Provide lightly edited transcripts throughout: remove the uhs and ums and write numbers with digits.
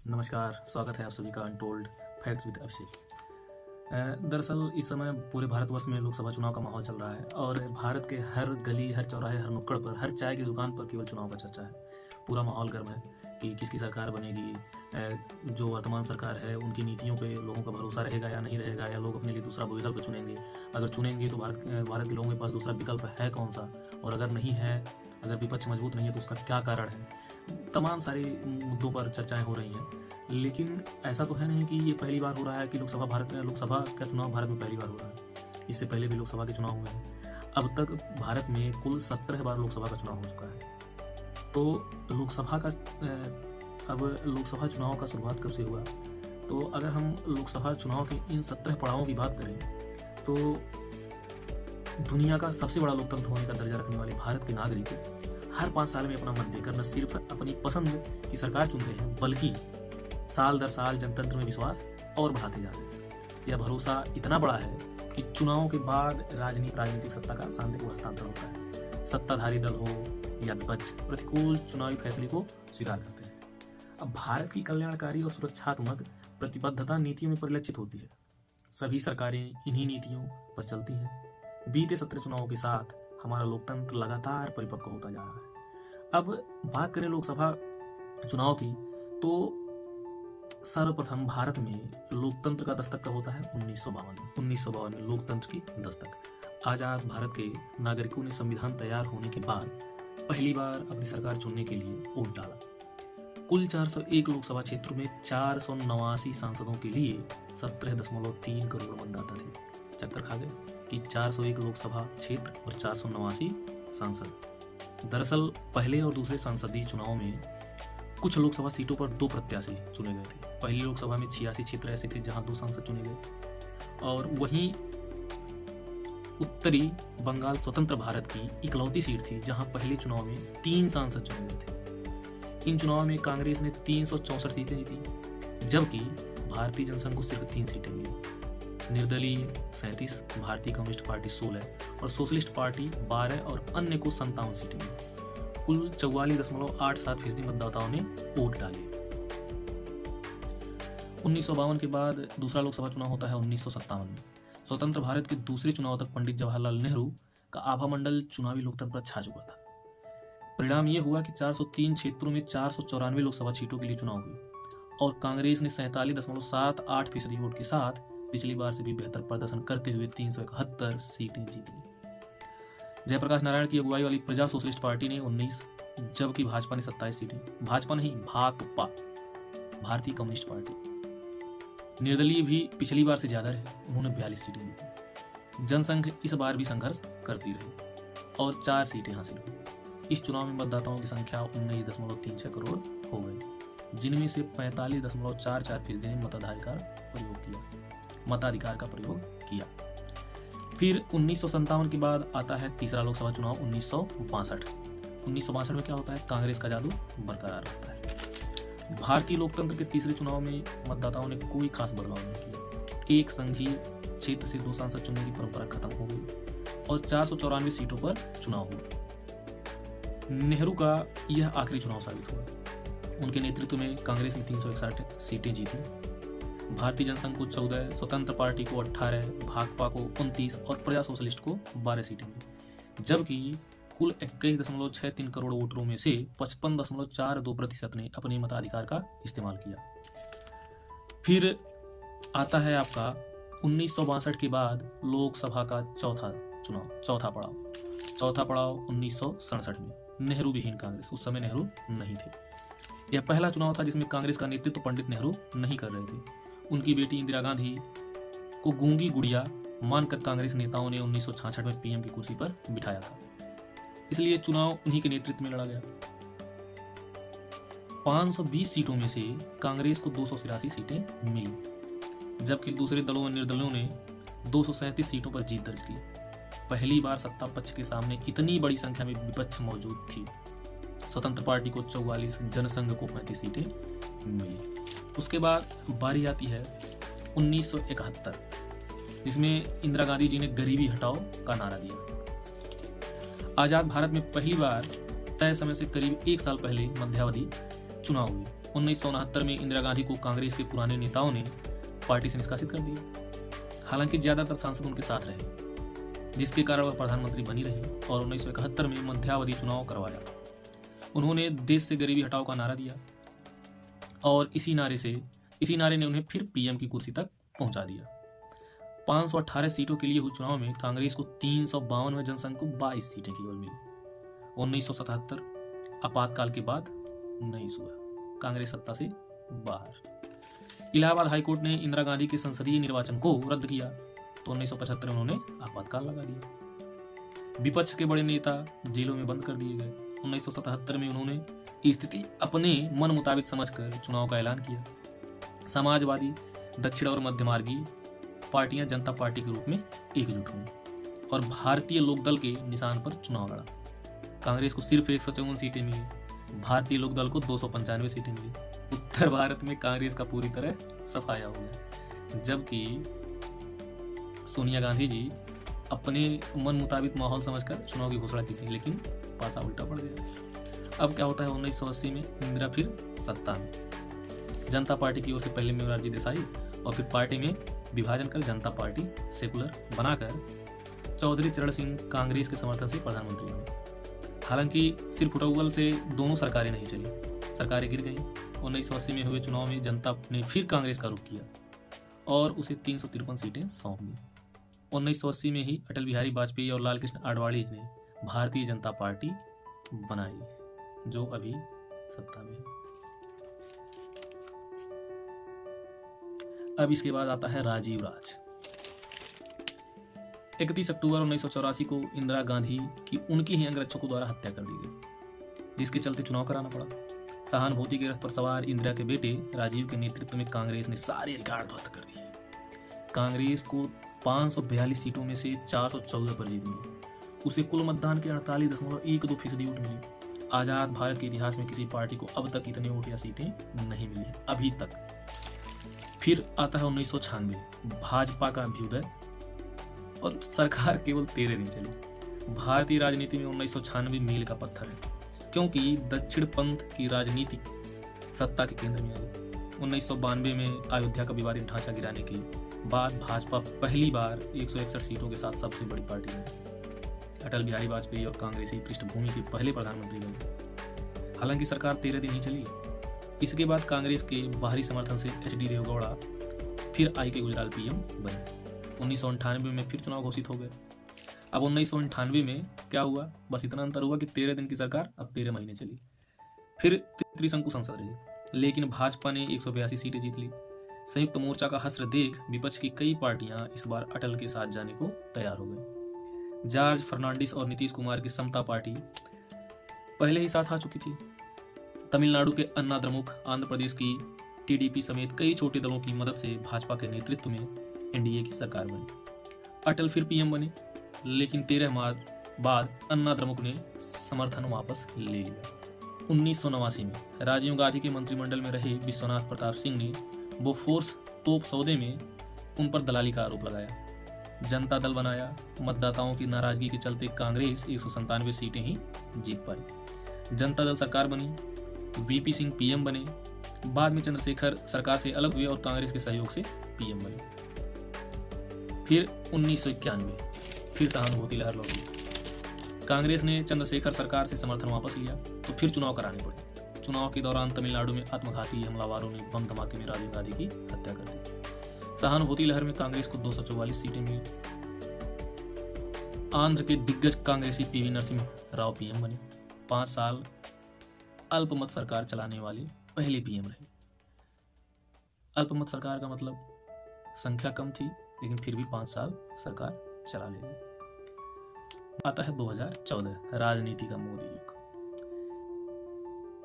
नमस्कार, स्वागत है आप सभी का अनटोल्ड फैक्ट्स विद अभिषेक। दरअसल इस समय पूरे भारतवर्ष में लोकसभा चुनाव का माहौल चल रहा है और भारत के हर गली, हर चौराहे, हर नुक्कड़ पर, हर चाय की दुकान पर केवल चुनाव का चर्चा है। पूरा माहौल गर्म है कि किसकी सरकार बनेगी, जो वर्तमान सरकार है उनकी नीतियों पे लोगों का भरोसा रहेगा या नहीं रहेगा, या लोग अपने लिए दूसरा विकल्प चुनेंगे। अगर चुनेंगे तो भारत के लोगों के पास दूसरा विकल्प है कौन सा, और अगर नहीं है, अगर विपक्ष मजबूत नहीं है तो उसका क्या कारण है। तमाम सारे मुद्दों पर चर्चाएं हो रही हैं। लेकिन ऐसा तो है नहीं कि ये पहली बार हो रहा है कि लोकसभा का चुनाव भारत में पहली बार हो रहा है। इससे पहले भी लोकसभा के चुनाव हुए हैं। अब तक भारत में कुल 17 बार लोकसभा का चुनाव हो चुका है। तो अब लोकसभा चुनाव का शुरुआत कब से हुआ, तो अगर हम लोकसभा चुनाव के इन 17 पड़ावों की बात करें तो दुनिया का सबसे बड़ा लोकतंत्र होने का दर्जा रखने वाले भारत के नागरिक हर 5 साल में अपना मत देकर न सिर्फ अपनी पसंद की सरकार चुनते हैं, बल्कि साल दर साल जनतंत्र में विश्वास और बढ़ाते जा रहे हैं। यह भरोसा इतना बड़ा है कि चुनावों के बाद राजनीतिक सत्ता का शांतिपूर्ण हस्तांतरण होता है। सत्ताधारी दल हो या विपक्ष प्रतिकूल चुनावी फैसले को स्वीकार करते हैं। अब भारत की कल्याणकारी और सुरक्षात्मक प्रतिबद्धता नीतियों में परिलक्षित होती है। सभी सरकारें इन्हीं नीतियों पर चलती हैं। बीते 17 चुनावों के साथ हमारा लोकतंत्र लगातार परिपक्व होता जा रहा है। अब बात करें लोकसभा चुनाव की, तो सर्वप्रथम भारत में लोकतंत्र का दस्तक कब होता है? 1952 में लोकतंत्र की दस्तक। आजाद भारत के नागरिकों ने संविधान तैयार होने के बाद पहली बार अपनी सरकार चुनने के लिए वोट डाला। कुल 401 लोकसभा क्षेत्रों में 489 सांसदों के लिए 17.3 करोड़ मतदाता थे। चक्कर खा गए कि 401 लोकसभा क्षेत्र और 489 सांसद। दरअसल पहले और दूसरे संसदीय चुनाव में कुछ लोकसभा सीटों पर 2 प्रत्याशी चुने गए थे। पहली लोकसभा में 86 क्षेत्र ऐसे थे जहां 2 सांसद चुने गए, और वहीं उत्तरी बंगाल स्वतंत्र भारत की इकलौती सीट थी जहां पहले चुनाव में 3 सांसद चुने गए थे। इन चुनाव में कांग्रेस ने 364 सीटें जीती, जबकि भारतीय जनसंघ को सिर्फ 3 सीटें मिली। निर्दलीय 37, भारतीय कम्युनिस्ट पार्टी 16 और सोशलिस्ट पार्टी 12 और अन्य को 57 सीटें मिली। कुल 44.87% मतदाताओं ने वोट डाले। 1952 के बाद दूसरा लोकसभा चुनाव होता है 1957 में। स्वतंत्र भारत के दूसरे चुनाव तक पंडित जवाहरलाल नेहरू का आभा मंडल चुनावी लोकतंत्र पर छा चुका था। परिणाम यह हुआ कि 403 क्षेत्रों में 494 लोकसभा सीटों के लिए चुनाव हुए और कांग्रेस ने 47.78% वोट के साथ पिछली बार से भी बेहतर प्रदर्शन करते हुए 371 सीटें जीती। जयप्रकाश नारायण की अगुवाई वाली प्रजा सोशलिस्ट पार्टी ने 19, जबकि भाजपा ने 27 सीटें। भाजपा नहीं, भाकपा, भारतीय कम्युनिस्ट पार्टी। निर्दलीय भी पिछली बार से ज्यादा रहे, उन्होंने 42 सीटें जीती। जनसंघ इस बार भी संघर्ष करती रही और 4 सीटें हासिल हुई। इस चुनाव में मतदाताओं की संख्या 19.36 करोड़ हो गई, जिनमें से 45.44% ने मताधिकार का प्रयोग किया। फिर 1957 के बाद आता है तीसरा लोकसभा चुनाव 1962। 1962 में क्या होता है? कांग्रेस का जादू बरकरार रहता है। भारतीय लोकतंत्र के तीसरे चुनाव में मतदाताओं ने कोई खास बदलाव नहीं किया। एक संघीय क्षेत्र से 2 सांसद चुनने की परंपरा खत्म हो गई और 494 सीटों पर चुनाव हुआ। नेहरू का यह आखिरी चुनाव साबित हुआ। उनके नेतृत्व में कांग्रेस ने 361 सीटें जीती। भारतीय जनसंघ को 14, स्वतंत्र पार्टी को 18, भाकपा को 29 और प्रजा सोशलिस्ट को 12 सीटें मिली, जबकि कुल 21.63 करोड़ वोटरों में से 55.42% ने अपने मताधिकार का इस्तेमाल किया। फिर आता है आपका 1962 के बाद लोकसभा का चौथा पड़ाव 1967 में नेहरू विहीन कांग्रेस। उस समय नेहरू नहीं थे। यह पहला चुनाव था जिसमें कांग्रेस का नेतृत्व पंडित नेहरू नहीं कर रहे थे। उनकी बेटी इंदिरा गांधी को गूंगी गुड़िया मानकर कांग्रेस नेताओं ने 1966 में पीएम की कुर्सी पर बिठाया था, इसलिए चुनाव उन्हीं के नेतृत्व में लड़ा गया। 520 सीटों में से कांग्रेस को 283 सीटें मिली, जबकि दूसरे दलों और निर्दलों ने 237 सीटों पर जीत दर्ज की। पहली बार सत्ता पक्ष के सामने इतनी बड़ी संख्या में विपक्ष मौजूद थी। स्वतंत्र पार्टी को 44, जनसंघ को 35 सीटें मिली। उसके बाद बारी आती है 1971, जिसमें इंदिरा गांधी जी ने गरीबी हटाओ का नारा दिया। आजाद भारत में पहली बार तय समय से करीब 1 साल पहले मध्यावधि चुनाव हुए। 1969 में इंदिरा गांधी को कांग्रेस के पुराने नेताओं ने पार्टी से निष्कासित कर दिया। हालांकि ज्यादातर सांसद उनके साथ रहे, जिसके कारण वह प्रधानमंत्री बनी रही और 1971 में मध्यावधि चुनाव करवाया। उन्होंने देश से गरीबी हटाओ का नारा दिया और इसी नारे ने उन्हें फिर पीएम की कुर्सी तक पहुंचा दिया। 518 सीटों के लिए हुए चुनाव में कांग्रेस को 352 में जनसंघ को 22 सीटें केवल मिली। 1977 आपातकाल के बाद नहीं हुआ, कांग्रेस सत्ता से बाहर। इलाहाबाद हाईकोर्ट ने इंदिरा गांधी के संसदीय निर्वाचन को रद्द किया तो 1975 में उन्होंने आपातकाल लगा दिया। विपक्ष के बड़े नेता जेलों में बंद कर दिए गए। 1977 में उन्होंने स्थिति अपने मन मुताबिक समझकर चुनाव का ऐलान किया। समाजवादी, दक्षिण और मध्यमार्गी पार्टियां जनता पार्टी के रूप में एकजुट हुई और भारतीय लोकदल के निशान पर चुनाव लड़ा। कांग्रेस को सिर्फ 154 सीटें मिली, भारतीय लोकदल को 295 सीटें मिली। उत्तर भारत में कांग्रेस का पूरी तरह सफाया हो गया, जबकि सोनिया गांधी जी अपने मन मुताबिक माहौल समझकर चुनाव की घोषणा की थी, लेकिन पासा उल्टा पड़ गया। अब क्या होता है, 1980 में इंदिरा फिर सत्ता में। जनता पार्टी की ओर से पहले मोरारजी देसाई और फिर पार्टी में विभाजन कर जनता पार्टी सेकुलर बनाकर चौधरी चरण सिंह कांग्रेस के समर्थन से प्रधानमंत्री बने। हालांकि सिर्फ उटौवल से दोनों सरकारें नहीं चली, सरकारें गिर गईं। 1980 में हुए चुनाव में जनता ने फिर कांग्रेस का रुख किया और उसे 353 सीटें सौंप दी। 1980 में ही अटल बिहारी वाजपेयी और लाल कृष्ण आडवाणी ने भारतीय जनता पार्टी बनाई, जो अभी सत्ता में है। अब इसके बाद आता है राजीव राज। 31 अक्टूबर 1984 को इंदिरा गांधी की उनके ही अंगरक्षकों द्वारा हत्या कर दी गई, जिसके चलते चुनाव कराना पड़ा। सहानुभूति के रथ पर सवार इंदिरा के बेटे राजीव के नेतृत्व में कांग्रेस ने सारे रिकॉर्ड ध्वस्त कर दिए। कांग्रेस को 542 सीटों में से 414 पर जीत मिली। उसे कुल मतदान के 48.12% वोट मिली। आजाद भारत के इतिहास में किसी पार्टी को अब तक इतने वोट या सीटें नहीं मिली है, अभी तक। फिर आता है 1996, भाजपा का अभ्युदय और सरकार केवल 13 दिन चली। भारतीय राजनीति में 1996 मील का पत्थर है, क्योंकि दक्षिण पंथ की राजनीति सत्ता के केंद्र में आ गई। 1992 में अयोध्या का विवादित ढांचा गिराने के बाद भाजपा पहली बार 161 सीटों के साथ सबसे बड़ी पार्टी बनी। अटल बिहारी वाजपेयी और कांग्रेसी पृष्ठभूमि के पहले प्रधानमंत्री बने। हालांकि सरकार 13 दिन ही चली। इसके बाद कांग्रेस के बाहरी समर्थन से एच.डी. देवेगौड़ा फिर आई के गुजराल पीएम बने। 1998 में फिर चुनाव घोषित हो गए। अब 1998 में क्या हुआ, बस इतना अंतर हुआ कि 13 दिन की सरकार अब 13 महीने चली। फिर त्रिशंकु संसद रही, लेकिन भाजपा ने 182 सीटें जीत ली। संयुक्त मोर्चा का हश्र देख विपक्ष की कई पार्टियां इस बार अटल के साथ जाने को तैयार हो गई। जॉर्ज फर्नांडिस और नीतीश कुमार की समता पार्टी पहले ही साथ आ चुकी थी। तमिलनाडु के अन्ना द्रमुक, आंध्र प्रदेश की टीडीपी समेत कई छोटे दलों की मदद से भाजपा के नेतृत्व में एनडीए की सरकार बनी। अटल फिर पीएम बने, लेकिन 13 माह बाद अन्ना द्रमुक ने समर्थन वापस ले लिया। 1989 में राजीव गांधी के मंत्रिमंडल में रहे विश्वनाथ प्रताप सिंह ने बोफोर्स तोप सौदे में उन पर दलाली का आरोप लगाया। जनता दल बनाया। मतदाताओं की नाराजगी के चलते कांग्रेस 197 सीटें ही जीत पाई। जनता दल सरकार बनी, वीपी सिंह पीएम बने। बाद में चंद्रशेखर सरकार से अलग हुए और कांग्रेस के सहयोग से पीएम बने। फिर 1991 फिर सहानुभूति लहर लौटी। कांग्रेस ने चंद्रशेखर सरकार से समर्थन वापस लिया तो फिर चुनाव कराने पड़े। चुनाव के दौरान तमिलनाडु में आत्मघाती हमलावरों ने बम धमाके में राजीव गांधी की हत्या कर दी। सहानुभूति लहर में कांग्रेस को 244 सीटें मिली। आंध्र के दिग्गज कांग्रेसी पीवी नरसिम्हा राव पीएम बने। 5 साल अल्पमत सरकार चलाने वाले पहले पीएम रहे। अल्पमत सरकार का मतलब संख्या कम थी, लेकिन फिर भी 5 साल सरकार चला लेगी। आता है 2014, राजनीति का मोदी युग।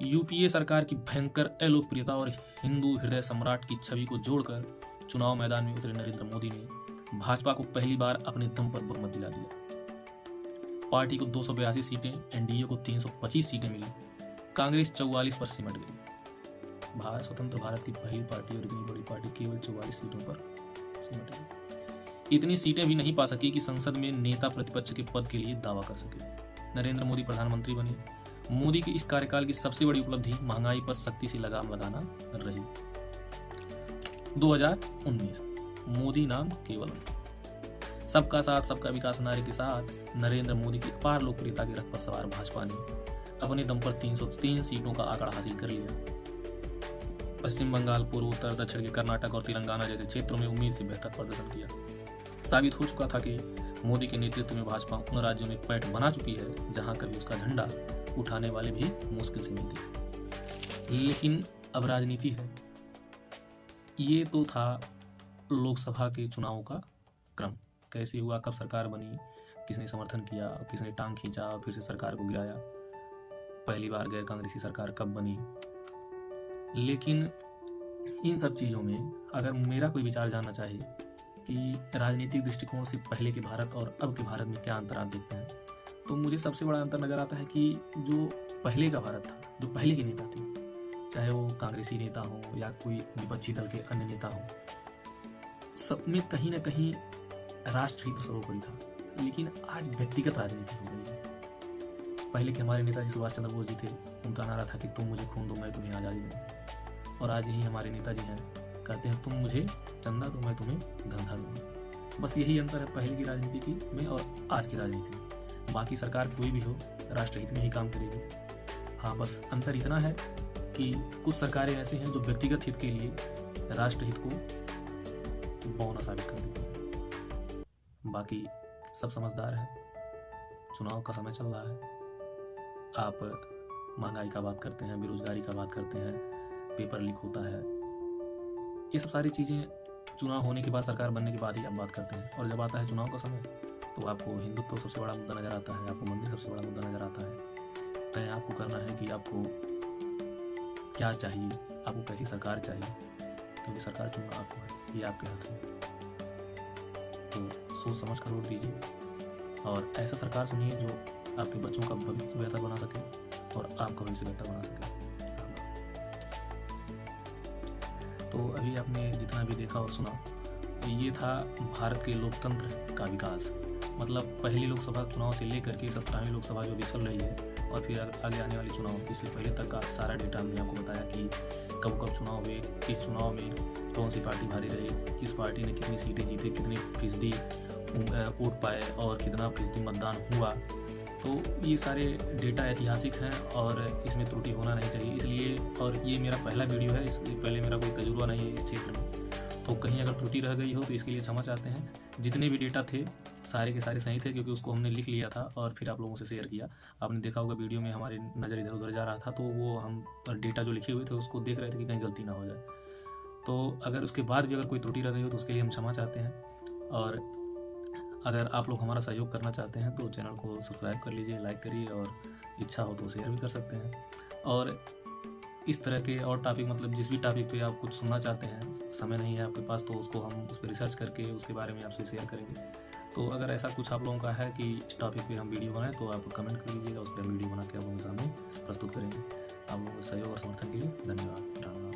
यूपीए सरकार की भयंकर अलोकप्रियता और हिंदू हृदय सम्राट की छवि को जोड़कर चुनाव मैदान में उतरे नरेंद्र मोदी ने भाजपा को पहली बार अपने दम पर बहुमत दिला दिया। पार्टी को 282 सीटें, एनडीए को 325 सीटें मिली। कांग्रेस 44 पर सिमट गई। स्वतंत्र भारत की पहली पार्टी और इतनी बड़ी पार्टी केवल 44 सीटों पर सिमट गई। इतनी सीटें भी नहीं पा सकी कि संसद में नेता प्रतिपक्ष के पद के लिए दावा कर सके। नरेंद्र मोदी प्रधानमंत्री बने मोदी की इस कार्यकाल की सबसे बड़ी उपलब्धि महंगाई पर सख्ती से लगाम लगाना रही। 2019 मोदी नाम केवल। सबका साथ सबका विकास नारे के साथ नरेंद्र मोदी की अपार लोकप्रियता के रथ पर सवार भाजपा ने अपने दम पर 303 सीटों का आंकड़ा हासिल कर लिया। पश्चिम बंगाल, पूर्व, उत्तर, दक्षिण के कर्नाटक और तेलंगाना जैसे क्षेत्रों में उम्मीद से बेहतर प्रदर्शन किया। साबित हो चुका था कि मोदी के नेतृत्व में भाजपा उन राज्यों में पैठ बना चुकी है जहां कभी उसका झंडा उठाने वाले भी मुश्किल से मिलते। लेकिन अब राजनीति है। ये तो था लोकसभा के चुनाव का क्रम, कैसे हुआ, कब सरकार बनी, किसने समर्थन किया, किसने टांग खींचा, फिर से सरकार को गिराया, पहली बार गैर कांग्रेसी सरकार कब बनी। लेकिन इन सब चीज़ों में अगर मेरा कोई विचार जानना चाहे कि राजनीतिक दृष्टिकोण से पहले के भारत और अब के भारत में क्या अंतर आप देखते हैं, तो मुझे सबसे बड़ा अंतर नज़र आता है कि जो पहले का भारत था, जो पहले के नेता थे, चाहे वो कांग्रेसी नेता हो या कोई विपक्षी दल के अन्य नेता हो, सब में कहीं ना कहीं राष्ट्रहित सर्वोपरि था। लेकिन आज व्यक्तिगत राजनीति हो रही है। पहले के हमारे नेताजी सुभाष चंद्र बोस जी थे, उनका नारा था कि तुम मुझे खून दो मैं तुम्हें आज़ादी दूँ। और आज यही हमारे नेताजी हैं, कहते हैं तुम मुझे चंदा दो मैं तुम्हें धंधा दूँ। बस यही अंतर है पहले की राजनीति की में और आज की राजनीति में। बाकी सरकार कोई भी हो राष्ट्रहित में ही काम करेगी। हाँ, बस अंतर इतना है कि कुछ सरकारें ऐसे हैं जो व्यक्तिगत हित के लिए राष्ट्रहित को बौना साबित कर देती हैं। बाकी सब समझदार है। चुनाव का समय चल रहा है। आप महंगाई का बात करते हैं, बेरोजगारी का बात करते हैं, पेपर लीक होता है, ये सब सारी चीज़ें चुनाव होने के बाद, सरकार बनने के बाद ही आप बात करते हैं। और जब आता है चुनाव का समय तो आपको हिंदुत्व सबसे बड़ा मुद्दा नज़र आता है, आपको मंदिर सबसे बड़ा मुद्दा नज़र आता है। तय आपको करना है कि आपको क्या चाहिए, आपको कैसी सरकार चाहिए, क्योंकि सरकार चुनना आपको है, ये आपके हाथ में। तो सोच समझ कर वोट दीजिए और ऐसा सरकार चुनिए जो आपके बच्चों का भविष्य बेहतर बना सके और आपका भविष्य बेहतर बना सके। तो अभी आपने जितना भी देखा और सुना, ये था भारत के लोकतंत्र का विकास। मतलब पहली लोकसभा चुनाव से लेकर के 17वीं लोकसभा जो भी चल रही है और फिर आगे आने वाले चुनाव, इससे पहले तक का सारा डेटा हमने आपको बताया कि कब कब चुनाव हुए, किस चुनाव में कौन सी पार्टी भारी रही, किस पार्टी ने कितनी सीटें जीते, कितनी फीसदी वोट पाए और कितना फीसदी मतदान हुआ। तो ये सारे डेटा ऐतिहासिक हैं और इसमें त्रुटि होना नहीं चाहिए। इसलिए, और ये मेरा पहला वीडियो है, इसलिए पहले मेरा कोई तजुर्बा नहीं है इस क्षेत्र में, तो कहीं अगर त्रुटि रह गई हो तो इसके लिए क्षमा चाहते हैं। जितने भी डेटा थे सारे के सारे सही थे, क्योंकि उसको हमने लिख लिया था और फिर आप लोगों से शेयर किया। आपने देखा होगा वीडियो में हमारी नज़र इधर उधर जा रहा था, तो वो हम डेटा जो लिखे हुए थे उसको देख रहे थे कि कहीं गलती ना हो जाए। तो अगर उसके बाद भी अगर कोई त्रुटि रह गई हो तो उसके लिए हम क्षमा चाहते हैं। और अगर आप लोग हमारा सहयोग करना चाहते हैं तो चैनल को सब्सक्राइब कर लीजिए, लाइक करिए और इच्छा हो तो शेयर भी कर सकते हैं। और इस तरह के और टॉपिक, मतलब जिस भी टॉपिक पे आप कुछ सुनना चाहते हैं, समय नहीं है आपके पास, तो उसको हम उस पर रिसर्च करके उसके बारे में आपसे शेयर करेंगे। तो अगर ऐसा कुछ आप लोगों का है कि इस टॉपिक पे हम वीडियो बनाएं तो आप कमेंट कर लीजिएगा, उस पर हम वीडियो बना के आप लोगों के सामने प्रस्तुत करेंगे। आप लोगों के सहयोग और समर्थन के लिए धन्यवाद।